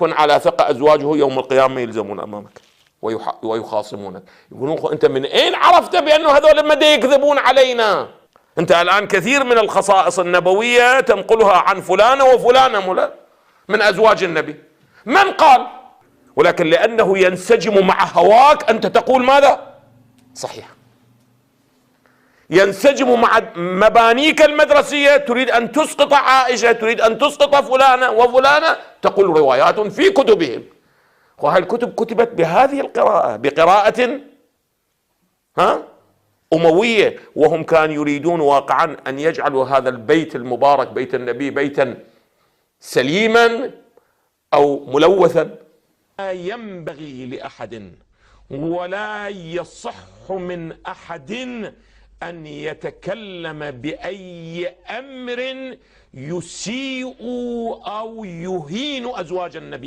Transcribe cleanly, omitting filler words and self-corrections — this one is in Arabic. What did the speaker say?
كن على ثقة أزواجه يوم القيامة يلزمون أمامك ويخاصمونك. يقولون أنت من أين عرفت بأنه هذول ما يكذبون علينا؟ أنت الآن كثير من الخصائص النبوية تنقلها عن فلانة وفلانة من أزواج النبي. من قال؟ ولكن لأنه ينسجم مع هواك أنت تقول ماذا؟ صحيح. ينسجم مع مبانيك المدرسية، تريد أن تسقط عائشة، تريد أن تسقط فلانة وفلانة، تقول روايات في كتبهم. وهذه الكتب كتبت بهذه القراءة، بقراءة أموية، وهم كانوا يريدون واقعا أن يجعلوا هذا البيت المبارك بيت النبي بيتا سليما أو ملوثا. لا ينبغي لأحد ولا يصح من أحد أن يتكلم بأي أمر يسيء أو يهين أزواج النبي.